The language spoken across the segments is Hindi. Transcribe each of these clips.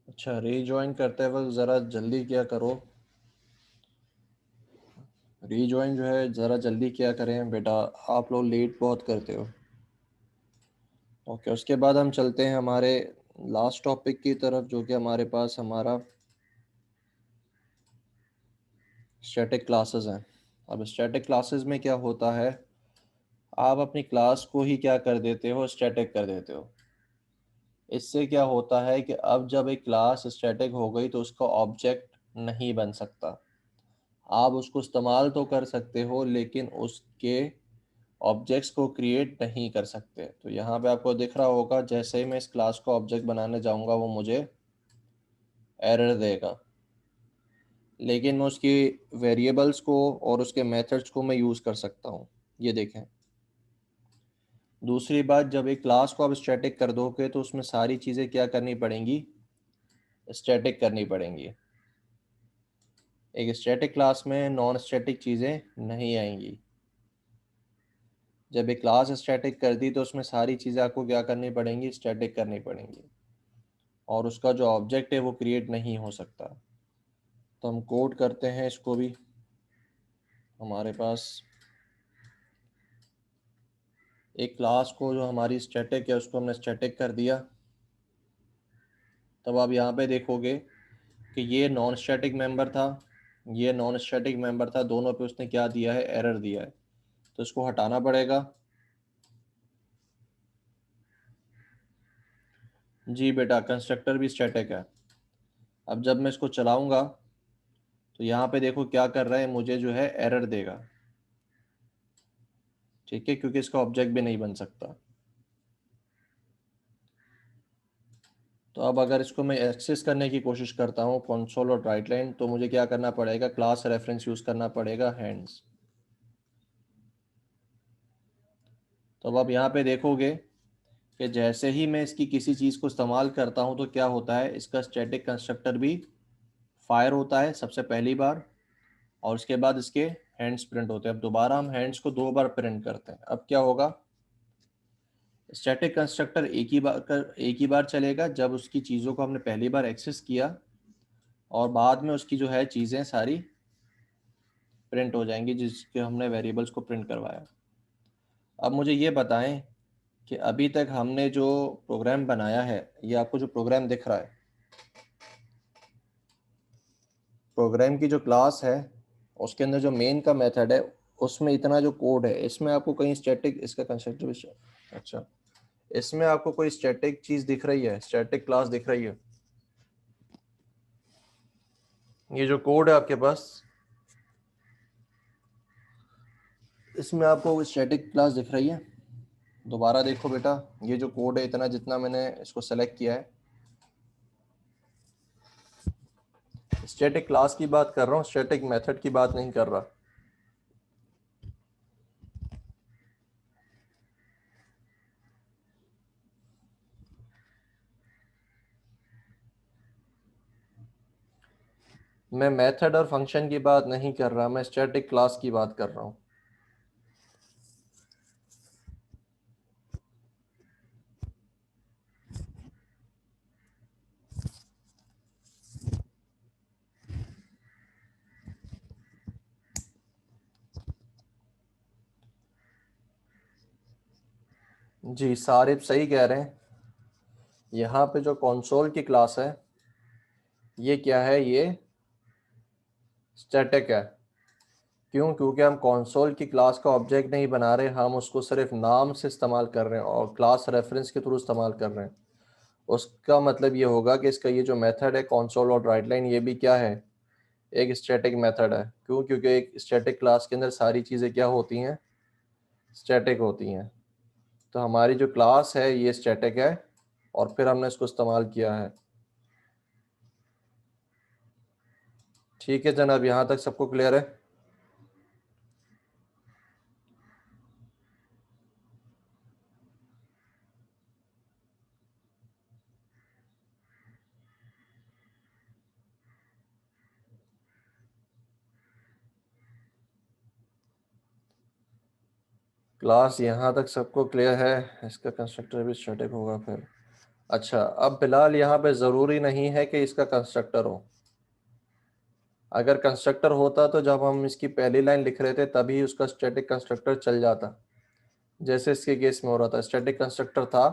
अच्छा, रीजॉइन करते वक्त ज़रा जल्दी क्या करो, रीजॉइन जो है ज़रा जल्दी क्या करें बेटा, आप लोग लेट बहुत करते हो। ओके, उसके बाद हम चलते हैं हमारे लास्ट टॉपिक की तरफ, जो कि हमारे पास हमारा स्टैटिक क्लासेस हैं। अब स्टैटिक क्लासेस में क्या होता है, आप अपनी क्लास को ही क्या कर देते हो, स्टैटिक कर देते हो। इससे क्या होता है कि अब जब एक क्लास स्टैटिक हो गई तो उसका ऑब्जेक्ट नहीं बन सकता। आप उसको इस्तेमाल तो कर सकते हो लेकिन उसके ऑब्जेक्ट्स को क्रिएट नहीं कर सकते। तो यहाँ पे आपको दिख रहा होगा, जैसे ही मैं इस क्लास को ऑब्जेक्ट बनाने जाऊँगा वो मुझे एरर देगा, लेकिन मैं उसकी वेरिएबल्स को और उसके मेथड्स को मैं यूज़ कर सकता हूँ। ये देखें। दूसरी बात, जब एक क्लास को आप स्टैटिक कर दोगे तो उसमें सारी चीज़ें क्या करनी पड़ेंगी, स्टैटिक करनी पड़ेंगी। एक स्टैटिक क्लास में नॉन स्टैटिक चीज़ें नहीं आएंगी। जब एक क्लास स्टैटिक कर दी तो उसमें सारी चीज़ें आपको क्या करनी पड़ेंगी, स्टैटिक करनी पड़ेंगी, और उसका जो ऑब्जेक्ट है वो क्रिएट नहीं हो सकता। तो हम कोड करते हैं इसको भी। हमारे पास एक क्लास को जो हमारी स्टैटिक है उसको हमने स्टैटिक कर दिया। तब आप यहाँ पे देखोगे कि ये नॉन स्टैटिक मेंबर था, ये नॉन स्टैटिक मेंबर था, दोनों पे उसने क्या दिया है, एरर दिया है। तो इसको हटाना पड़ेगा। जी बेटा, कंस्ट्रक्टर भी स्टैटिक है। अब जब मैं इसको चलाऊंगा तो यहाँ पे देखो क्या कर रहा है, मुझे जो है एरर देगा। ठीक है, क्योंकि इसका ऑब्जेक्ट भी नहीं बन सकता। तो अब अगर इसको मैं एक्सेस करने की कोशिश करता हूँ कंसोल और राइट लाइन, तो मुझे क्या करना पड़ेगा, क्लास रेफरेंस यूज़ करना पड़ेगा, हैंड्स। तो अब आप यहाँ पे देखोगे कि जैसे ही मैं इसकी किसी चीज़ को इस्तेमाल करता हूँ तो क्या होता है, इसका स्टैटिक कंस्ट्रक्टर भी फायर होता है सबसे पहली बार, और उसके बाद इसके हैंड्स प्रिंट होते हैं। अब दोबारा हम हैंड्स को 2 बार प्रिंट करते हैं। अब क्या होगा, स्टैटिक कंस्ट्रक्टर एक ही बार चलेगा जब उसकी चीज़ों को हमने पहली बार एक्सेस किया, और बाद में उसकी जो है चीज़ें सारी प्रिंट हो जाएंगी जिसके हमने वेरिएबल्स को प्रिंट करवाया। अब मुझे ये बताएं कि अभी तक हमने जो प्रोग्राम बनाया है, ये आपको जो प्रोग्राम दिख रहा है, प्रोग्राम की जो क्लास है उसके अंदर जो मेन का मेथड है, उसमें इतना जो कोड है, इसमें आपको कहीं स्टैटिक इसका कंस्ट्रक्टर, अच्छा, इसमें आपको कोई स्टैटिक चीज़ दिख रही है, स्टैटिक क्लास दिख रही है? ये जो कोड है आपके पास, इसमें आपको स्टैटिक क्लास दिख रही है? दोबारा देखो बेटा, ये जो कोड है, इतना जितना मैंने इसको सेलेक्ट किया है, स्टैटिक क्लास की बात कर रहा हूँ, स्टैटिक मेथड की बात नहीं कर रहा। मैं मेथड और फंक्शन की बात नहीं कर रहा, मैं स्टैटिक क्लास की बात कर रहा हूँ। जी सारिब सही कह रहे हैं। यहाँ पे जो कंसोल की क्लास है ये क्या है, ये स्टैटिक है। क्यों? क्योंकि हम कंसोल की क्लास का ऑब्जेक्ट नहीं बना रहे, हम उसको सिर्फ नाम से इस्तेमाल कर रहे हैं और क्लास रेफरेंस के थ्रू इस्तेमाल कर रहे हैं। उसका मतलब ये होगा कि इसका ये जो मेथड है कंसोल और राइटलाइन, ये भी क्या है, एक स्टैटिक मेथड है। क्यों? क्योंकि एक स्टैटिक क्लास के अंदर सारी चीज़ें क्या होती हैं, स्टैटिक होती हैं। तो हमारी जो क्लास है ये स्टैटिक है और फिर हमने इसको इस्तेमाल किया है। ठीक है जनाब, यहाँ तक सबको क्लियर है? क्लास यहाँ तक सबको क्लियर है? इसका कंस्ट्रक्टर भी स्टैटिक होगा फिर। अच्छा, अब फिलहाल यहाँ पे ज़रूरी नहीं है कि इसका कंस्ट्रक्टर हो। अगर कंस्ट्रक्टर होता तो जब हम इसकी पहली लाइन लिख रहे थे तभी उसका स्टैटिक कंस्ट्रक्टर चल जाता, जैसे इसके केस में हो रहा था। स्टैटिक कंस्ट्रक्टर था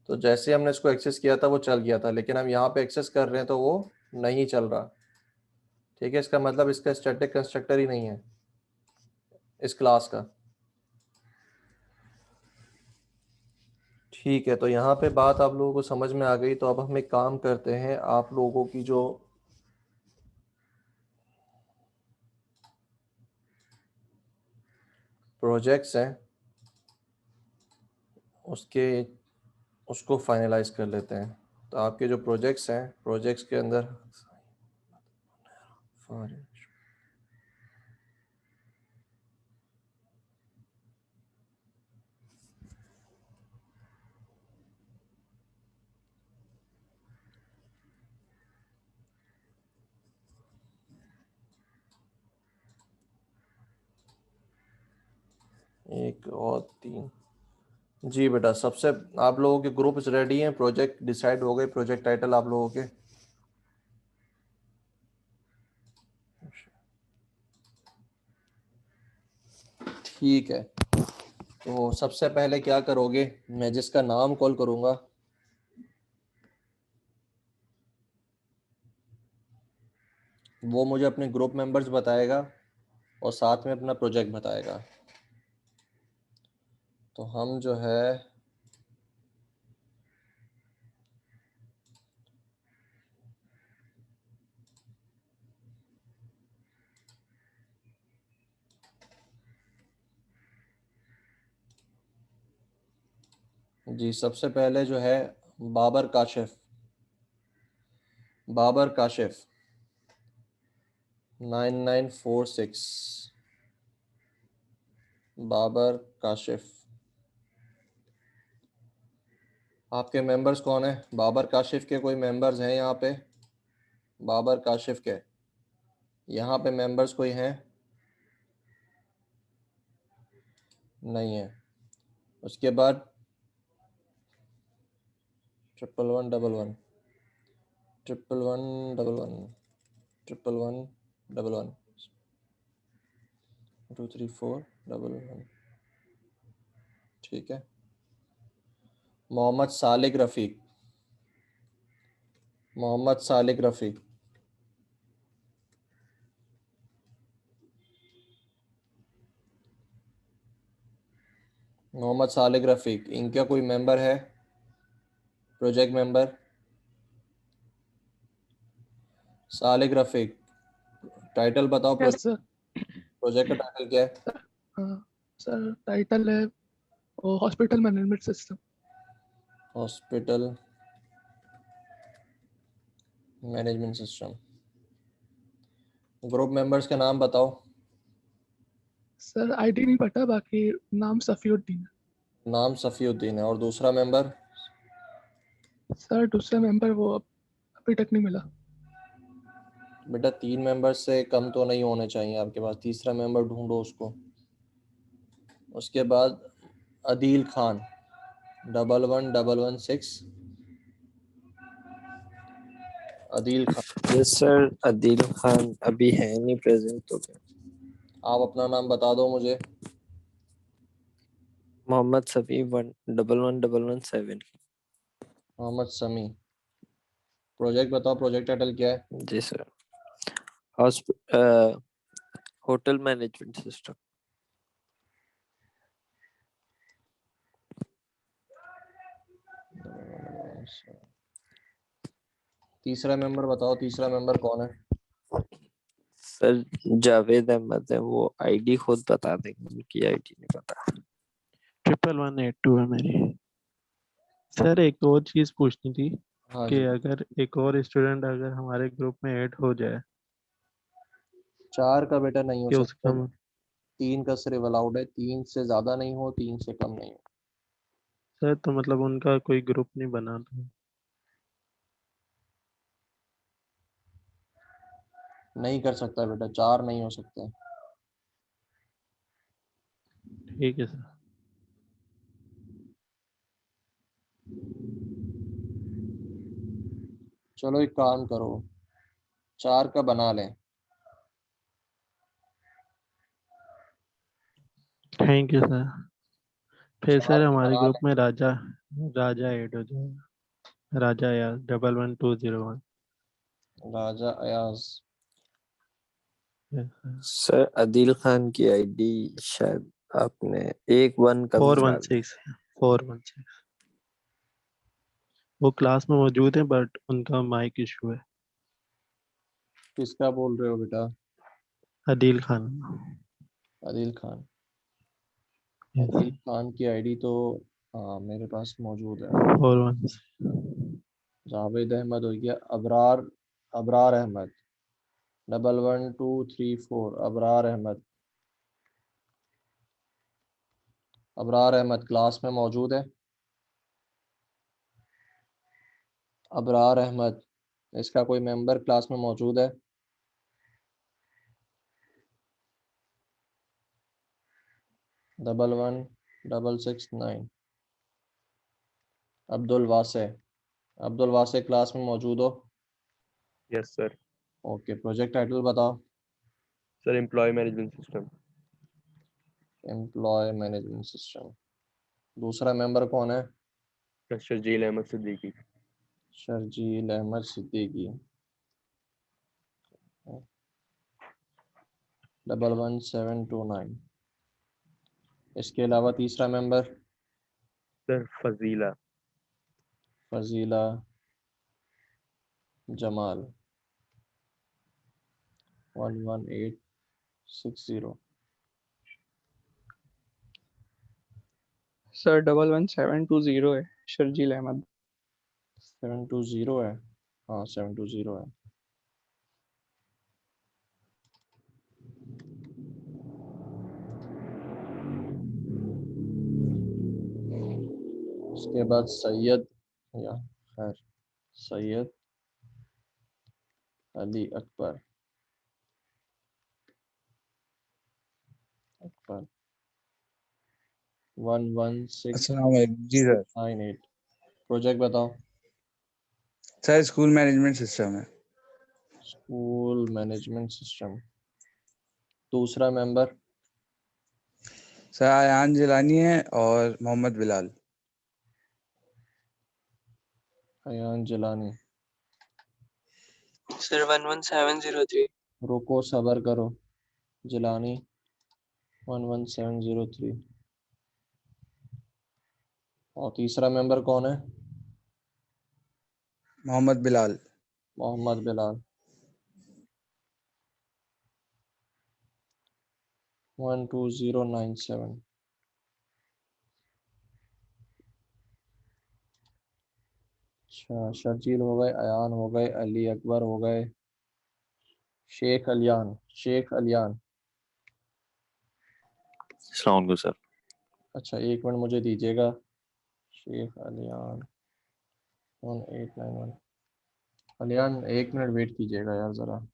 तो जैसे हमने इसको एक्सेस किया था वो चल गया था, लेकिन हम यहाँ पे एक्सेस कर रहे हैं तो वो नहीं चल रहा। ठीक है, इसका मतलब इसका स्टैटिक कंस्ट्रक्टर ही नहीं है इस क्लास का। ठीक है, तो यहाँ पे बात आप लोगों को समझ में आ गई। तो अब हम एक काम करते हैं, आप लोगों की जो प्रोजेक्ट्स हैं उसके उसको फाइनलाइज कर लेते हैं। तो आपके जो प्रोजेक्ट्स हैं, प्रोजेक्ट्स के अंदर एक और तीन। जी बेटा, सबसे आप लोगों के ग्रुप्स रेडी हैं, प्रोजेक्ट डिसाइड हो गए, प्रोजेक्ट टाइटल आप लोगों के? ठीक है, तो सबसे पहले क्या करोगे, मैं जिसका नाम कॉल करूंगा वो मुझे अपने ग्रुप मेंबर्स बताएगा और साथ में अपना प्रोजेक्ट बताएगा। तो हम जो है जी सबसे पहले जो है बाबर काशिफ, बाबर काशिफ 9946, बाबर काशिफ। आपके मेंबर्स कौन है? बाबर काशिफ के कोई मेंबर्स हैं यहाँ पे? बाबर काशिफ के यहाँ पे मेंबर्स कोई हैं? नहीं है। उसके बाद 111111, 111111, 1111, 23411। ठीक है। मोहम्मद सालिक रफ़ीक, मोहम्मद सालिक रफ़ीक, मोहम्मद सालिक रफ़ीक, इनका कोई मेंबर है, प्रोजेक्ट मेंबर? सालिक रफ़ीक, टाइटल बताओ, यस सर। प्रोजेक्ट का टाइटल क्या है? हाँ सर, टाइटल है hospital management system. Hospital management system. Group members के नाम बताओ। सर आईडी नहीं पता, बाकी नाम सफीउद्दीन है। नाम सफ़ीउद्दीन है, और दूसरा मेंबर? सर दूसरा मेंबर वो अभी तक नहीं मिला। बेटा 3 मेंबर्स से कम तो नहीं होने चाहिए आपके पास, तीसरा मेंबर ढूंढो उसको। उसके बाद अदील खान 11116, अदील खान। यस सर, अदील खान अभी है नहीं प्रेजेंट तो। आप अपना नाम बता दो मुझे। मोहम्मद सफी 11117। मोहम्मद समी। प्रोजेक्ट बताओ, प्रोजेक्ट टाइटल क्या है? जी सर। Hotel management system. तीसरा मेंबर बताओ, तीसरा मेंबर कौन है? सर जावेद अहमद है, वो आईडी खुद बता देंगे, उनकी आईडी नहीं पता। 11182 है मेरी। सर एक और चीज पूछनी थी हाँ कि जी। अगर एक और स्टूडेंट अगर हमारे ग्रुप में ऐड हो जाए 4 का बेटा नहीं हो कि सकता। उसका 3 का सिर्फ अलाउड है, 3 से ज्यादा नहीं हो, 3 से कम नहीं हो। सर तो मतलब उनका कोई ग्रुप नहीं बना तो नहीं कर सकता बेटा, 4 नहीं हो सकते। ठीक है सर। चलो एक काम करो, 4 का बना लें। Thank you sir. फिर 4 सर का हमारे बना ग्रुप लें। में राजा राजा ऐड हो जाएगा। राजा यार 11201। राजा अयाज। सर आदिल खान की आईडी शायद आपने 1-1 कम फोर वन डाल दी। सिक्स 416। वो क्लास में मौजूद है बट उनका माइक इशू है। किसका बोल रहे हो बेटा? अदील खान। आदिल खान। यस। आदिल खान की आईडी तो हाँ मेरे पास मौजूद है। 41। जावेद अहमद हो गया। अबरार, अबरार अहमद 11234। अबरार अहमद, अबरार अहमद क्लास में मौजूद है। अबरार अहमद, इसका कोई मेंबर क्लास में मौजूद है? 11669। अब्दुल वासे, अब्दुल वासे क्लास में मौजूद हो? Yes sir. Okay, project title बताओ। Sir employ management system. Employ management system. दूसरा मेंबर कौन है? शर्जील अहमद सिद्दीकी। शर्जील अहमद सिद्दीकी 11729। इसके अलावा तीसरा member? Sir Fazila. Fazila Jamal 11860। Sir 11720 है, शर्जील अहमद। 720 है। हाँ 720 है। उसके बाद सैयद, या खैर सैयद अली अकबर, अकबर 11698। जी सर। प्रोजेक्ट बताओ। सर स्कूल मैनेजमेंट सिस्टम है। School management system. दूसरा मेंबर? सर अयान जिलानी है और मोहम्मद बिलाल। अयान जिलानी। सर 11703। रुको सबर करो। जिलानी 11703। और तीसरा मेंबर कौन है? मोहम्मद बिलाल। मोहम्मद बिलाल 12097। अच्छा, शर्जील हो गए, अयान हो गए, अली अकबर हो गए, शेख अलियान, शेख अलियान। अस्सलाम सर। अच्छा एक मिनट मुझे दीजिएगा। शेख अलियान 1891। अलियान एक मिनट वेट कीजिएगा यार ज़रा।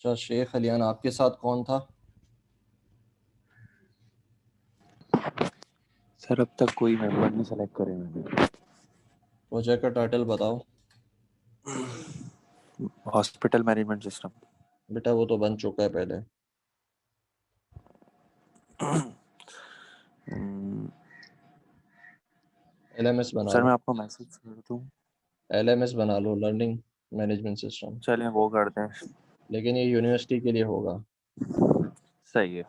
अच्छा शेख अलियान, आपके साथ कौन था? सर अब तक कोई मेंबर नहीं सेलेक्ट करे मैंने। प्रोजेक्ट का टाइटल बताओ। Hospital management system. बेटा वो तो बन चुका है पहले। LMS बना सर लो। मैं आपको मैसेज कर दूं? LMS बना लो, लर्निंग मैनेजमेंट सिस्टम। चलें वो करते हैं। लेकिन ये यूनिवर्सिटी के लिए होगा, सही है।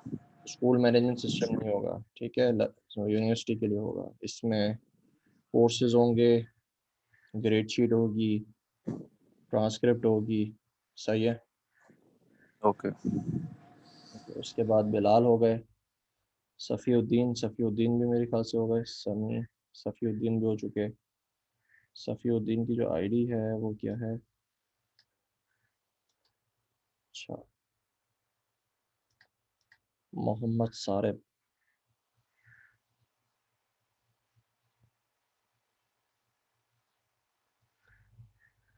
स्कूल मैनेजमेंट सिस्टम नहीं होगा, ठीक है। यूनिवर्सिटी के लिए होगा। इसमें कोर्सेज होंगे, ग्रेड शीट होगी, ट्रांसक्रिप्ट होगी। सही है। ओके। उसके बाद बिलाल हो गए, सफ़ीउद्दीन भी मेरे ख्याल से हो गए, समी सफ़ीउद्दीन भी हो चुके। सफ़ीउद्दीन की जो आईडी है वो क्या है? अच्छा, मोहम्मद सारिब।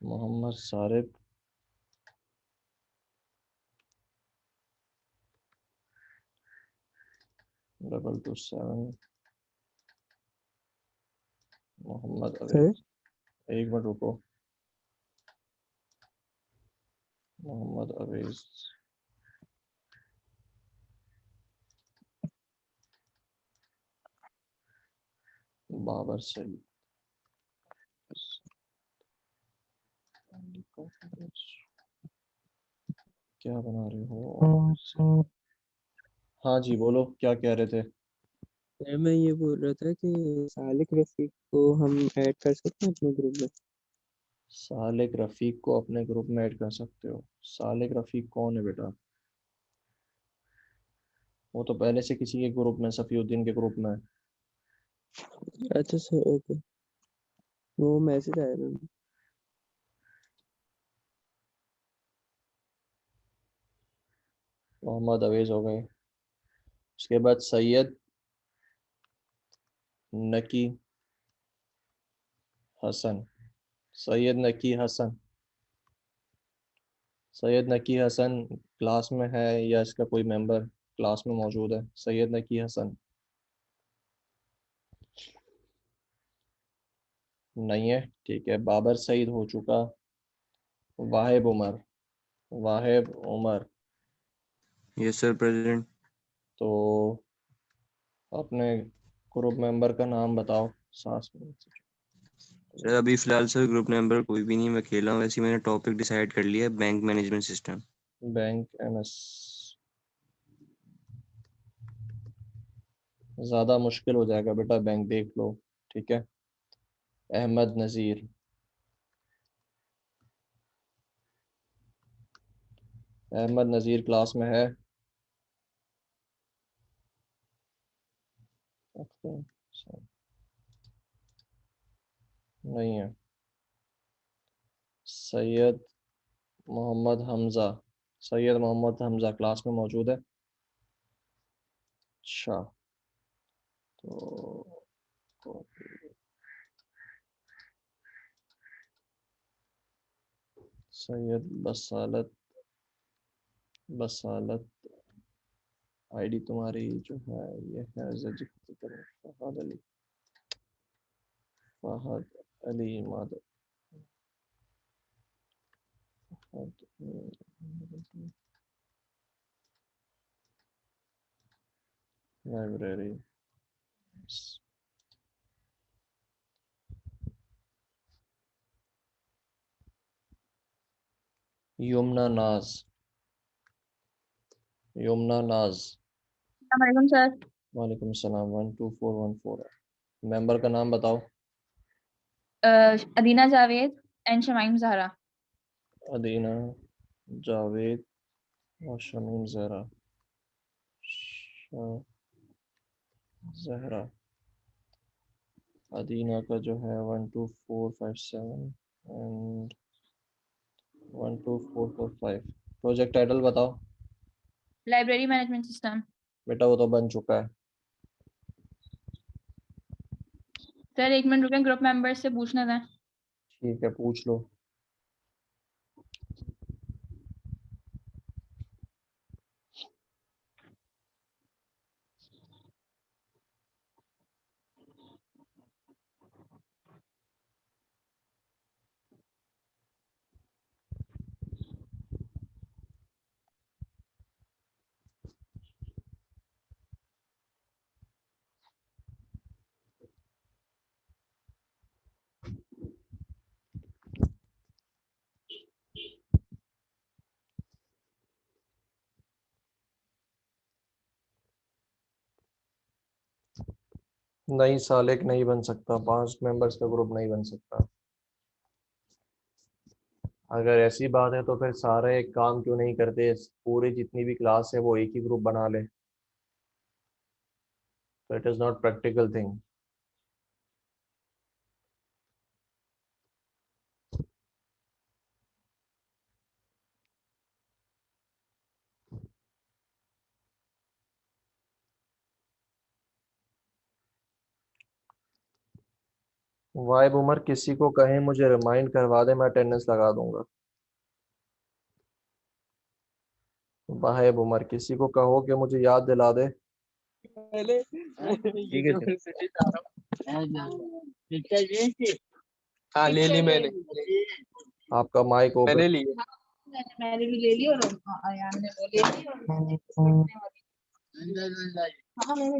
मोहम्मद सारिब 227। मोहम्मद अवेज, एक मिनट रुको। मोहम्मद अवेज, बाबर सईद, क्या बना रहे हो? हाँ जी बोलो, क्या कह रहे थे? सर मैं ये बोल रहा था कि सालिक रफीक को हम ऐड कर सकते हैं अपने ग्रुप में। सालिक रफीक को अपने ग्रुप में ऐड कर सकते हो। सालिक रफीक कौन है बेटा? वो तो पहले से किसी के ग्रुप में, सफीउद्दीन के ग्रुप में है। अच्छा सर ओके, वो मैसेज आया था। मोहम्मद अवेज हो गए। उसके बाद सैयद नकी हसन। सैयद नकी हसन, सैयद नकी हसन क्लास में है या इसका कोई मेंबर क्लास में मौजूद है? सैयद नकी हसन नहीं है, ठीक है। बाबर सईद हो चुका। Wahib Umar, Wahib Umar. Yes sir president. तो अपने ग्रुप मेंबर का नाम बताओ साथ में। सर अभी फिलहाल सर ग्रुप मेंबर कोई भी नहीं, मैं अकेला हूँ। वैसे ही मैंने टॉपिक डिसाइड कर लिया है, bank management system. Bank MS, ज़्यादा मुश्किल हो जाएगा बेटा, बैंक देख लो, ठीक है। अहमद नज़ीर, अहमद नज़ीर क्लास में है? नहीं है। सैयद मोहम्मद हमज़ा, सैयद मोहम्मद हमज़ा क्लास में मौजूद है? अच्छा, तो सैयद बसालत, बसालत आईडी तुम्हारी जो है ये है फहद अली, फहद अली मादर। लाइब्रेरी, यमुना नाज, यमुना नाज। वालेकुम सर। वालेकुम सलाम। 12414। मेंबर का नाम बताओ। अदीना जावेद एंड शमाइम जहरा। अदीना जावेद और शमीम जहरा। जहरा, अदीना का जो है 12457 एंड 12445। प्रोजेक्ट टाइटल बताओ। Library management system. बेटा वो तो बन चुका है। सर एक मिनट रुकें, ग्रुप मेंबर्स से पूछना था। ठीक है पूछ लो। नहीं सालिक नहीं बन सकता, 5 मेंबर्स का ग्रुप नहीं बन सकता। अगर ऐसी बात है तो फिर सारे एक काम क्यों नहीं करते, पूरी जितनी भी क्लास है वो एक ही ग्रुप बना ले। तो it is not practical thing. Vibe Umar किसी को कहें मुझे रिमाइंड करवा दे, मैं अटेंडेंस लगा दूंगा। वाहिब उमर किसी को कहो कि मुझे याद दिला दे। ठीक है सर। हाँ ले ली मैंने आपका माइक ओपन। मैंने ली। मैंने भी ले ली और अयान ने वो ले ली और हाँ मैंने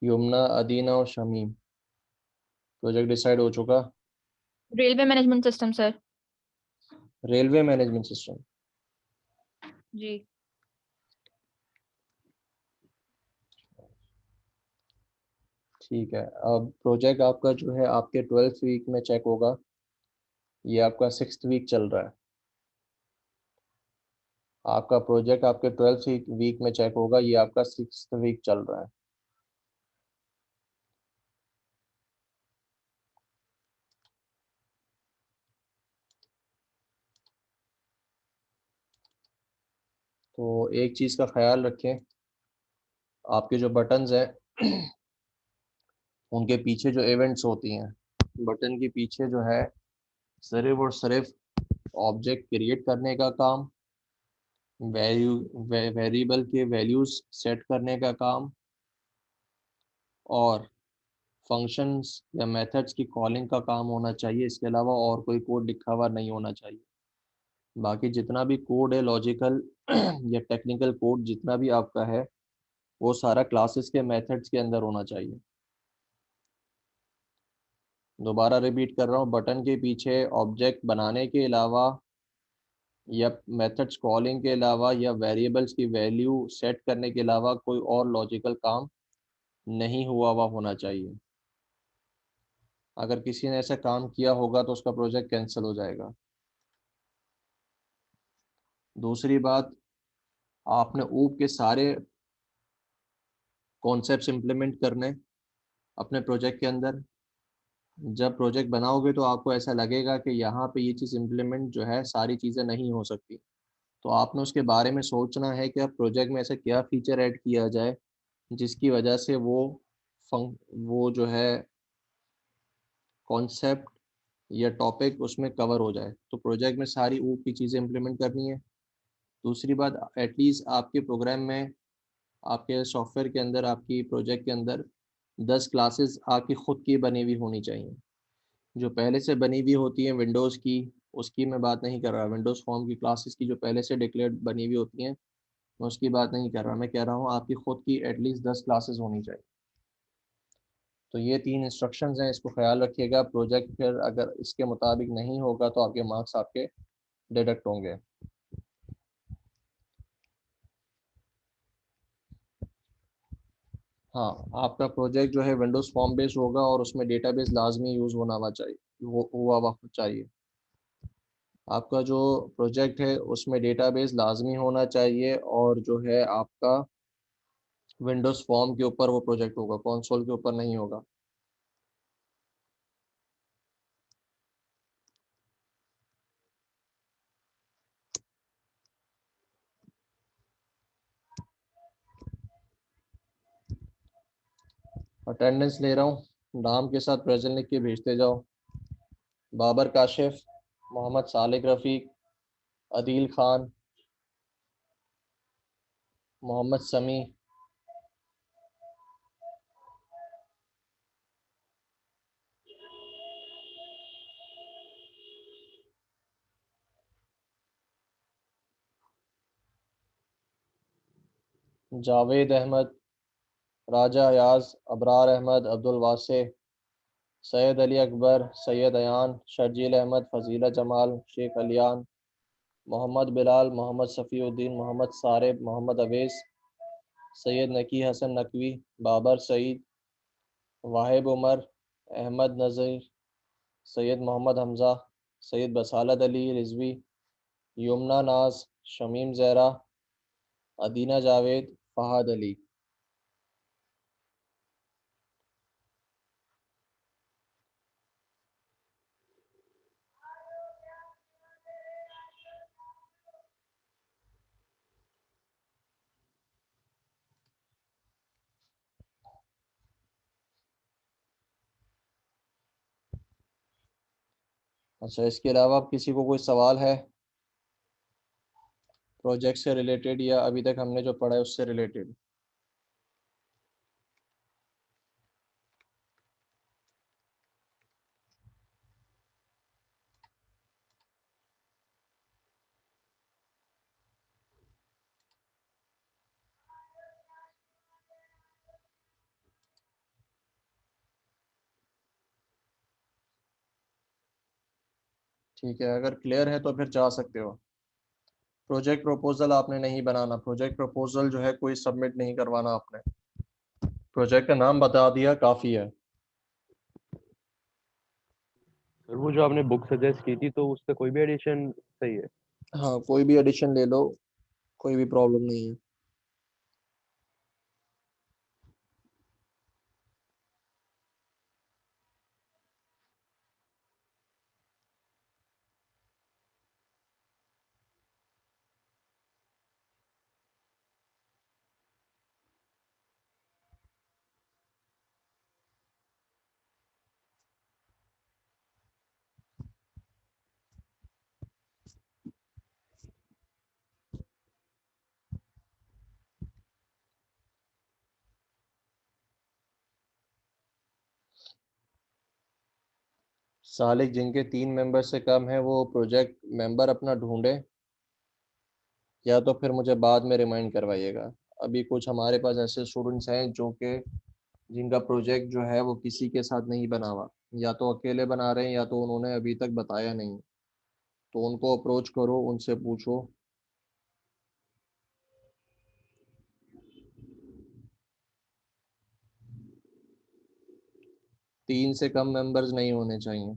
यमुना, अदीना और शमीम, प्रोजेक्ट डिसाइड हो चुका। Railway management system sir. Railway management system, जी। ठीक है। अब प्रोजेक्ट आपका जो है आपके 12th वीक में चेक होगा, ये आपका 6th वीक चल रहा है। आपका प्रोजेक्ट आपके 12th वीक में चेक होगा, ये आपका 6th वीक चल रहा है। तो एक चीज़ का ख्याल रखें, आपके जो बटन्स हैं उनके पीछे जो इवेंट्स होती हैं, बटन के पीछे जो है सिर्फ और सिर्फ ऑब्जेक्ट क्रिएट करने का काम, वेरिएबल के वैल्यूज सेट करने का काम और फंक्शंस या मेथड्स की कॉलिंग का काम होना चाहिए। इसके अलावा और कोई कोड लिखा हुआ नहीं होना चाहिए। बाकी जितना भी कोड है लॉजिकल या टेक्निकल कोड जितना भी आपका है वो सारा क्लासेस के मेथड्स के अंदर होना चाहिए। दोबारा रिपीट कर रहा हूँ, बटन के पीछे ऑब्जेक्ट बनाने के अलावा या मेथड्स कॉलिंग के अलावा या वेरिएबल्स की वैल्यू सेट करने के अलावा कोई और लॉजिकल काम नहीं हुआ होना चाहिए। अगर किसी ने ऐसा काम किया होगा तो उसका प्रोजेक्ट कैंसिल हो जाएगा। दूसरी बात, आपने ऊप के सारे कॉन्सेप्ट्स इम्प्लीमेंट करने अपने प्रोजेक्ट के अंदर। जब प्रोजेक्ट बनाओगे तो आपको ऐसा लगेगा कि यहाँ पे ये चीज़ इम्प्लीमेंट जो है सारी चीज़ें नहीं हो सकती, तो आपने उसके बारे में सोचना है कि अब प्रोजेक्ट में ऐसा क्या फीचर ऐड किया जाए जिसकी वजह से वो जो है कॉन्सेप्ट या टॉपिक उसमें कवर हो जाए। तो प्रोजेक्ट में सारी ऊप की चीज़ें इम्प्लीमेंट करनी है। दूसरी बात, एटलीस्ट आपके प्रोग्राम में, आपके सॉफ्टवेयर के अंदर, आपकी प्रोजेक्ट के अंदर 10 क्लासेस आपकी ख़ुद की बनी हुई होनी चाहिए। जो पहले से बनी हुई होती हैं विंडोज़ की, उसकी मैं बात नहीं कर रहा। विंडोज़ फॉर्म की क्लासेस की जो पहले से डिक्लेयर्ड बनी हुई होती हैं मैं उसकी बात नहीं कर रहा। मैं कह रहा हूँ आपकी ख़ुद की एटलीस्ट 10 क्लासेस होनी चाहिए। तो ये 3 इंस्ट्रक्शंस हैं, इसको ख्याल रखिएगा। प्रोजेक्ट फिर अगर इसके मुताबिक नहीं होगा तो आपके मार्क्स आपके डिडक्ट होंगे। हाँ, आपका प्रोजेक्ट जो है विंडोज़ फॉर्म बेस्ड होगा और उसमें डेटाबेस लाजमी यूज़ हुआ चाहिए। आपका जो प्रोजेक्ट है उसमें डेटाबेस लाजमी होना चाहिए और जो है आपका विंडोज़ फॉर्म के ऊपर वो प्रोजेक्ट होगा, कंसोल के ऊपर नहीं होगा। अटेंडेंस ले रहा हूँ, नाम के साथ प्रेजेंट लिख के भेजते जाओ। बाबर काशिफ, मोहम्मद सालिक रफ़ीक, अदील खान, मोहम्मद समी, जावेद अहमद, राजा अयाज, अबरार अहमद, अब्दुल वासे, सैयद अली अकबर, सैयद अयान, शर्जील अहमद, फजीला जमाल, शेख अलियान, मोहम्मद बिलाल, मोहम्मद सफ़ीउद्दीन, मोहम्मद सारिब, मोहम्मद अवेस, सैयद नकी हसन नकवी, बाबर सईद, वाहिब उमर, अहमद नज़ीर, सैयद मोहम्मद हमज़ा, सैयद बसालत अली रिजवी, यमुना नाज, शमीम ज़हरा, अदीना जावेद, फ़हद अली। अच्छा, इसके अलावा अब किसी को कोई सवाल है प्रोजेक्ट से रिलेटेड या अभी तक हमने जो पढ़ा है उससे रिलेटेड? ठीक है, अगर क्लियर है तो फिर जा सकते हो। प्रोजेक्ट प्रपोजल आपने नहीं बनाना, प्रोजेक्ट प्रपोजल जो है कोई सबमिट नहीं करवाना आपने। प्रोजेक्ट का नाम बता दिया काफ़ी है। सर वो जो आपने बुक सजेस्ट की थी तो उससे कोई भी एडिशन सही है? हाँ, कोई भी एडिशन ले लो, कोई भी प्रॉब्लम नहीं है। सालिक जिनके 3 मेंबर से कम है वो प्रोजेक्ट मेंबर अपना ढूंढे, या तो फिर मुझे बाद में रिमाइंड करवाइएगा। अभी कुछ हमारे पास ऐसे स्टूडेंट्स हैं जो कि जिनका प्रोजेक्ट जो है वो किसी के साथ नहीं बना हुआ, या तो अकेले बना रहे हैं या तो उन्होंने अभी तक बताया नहीं। तो उनको अप्रोच करो, उनसे पूछो। तीन से कम मेंबर्स नहीं होने चाहिए।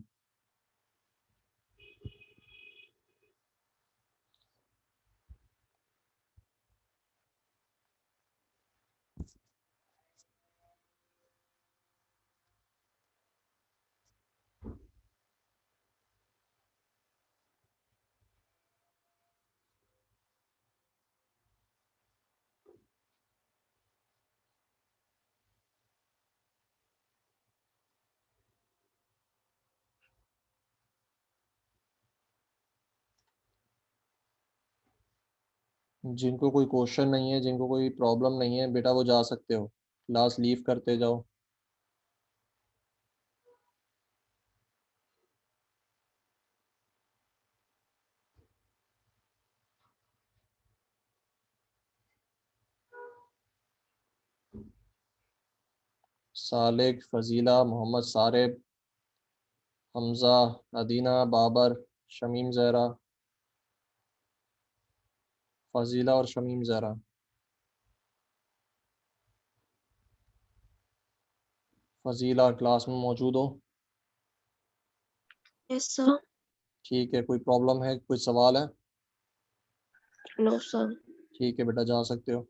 जिनको कोई क्वेश्चन नहीं है, जिनको कोई प्रॉब्लम नहीं है बेटा, वो जा सकते हो, क्लास लीव करते जाओ। सालिक, फजीला, मोहम्मद सारिब, हमज़ा, अदीना, बाबर, शमीम ज़हरा, फजीला और शमीम ज़हरा। फजीला क्लास में मौजूद हो? Yes sir. ठीक है, कोई प्रॉब्लम है, कोई सवाल है? No sir. ठीक है बेटा, जा सकते हो।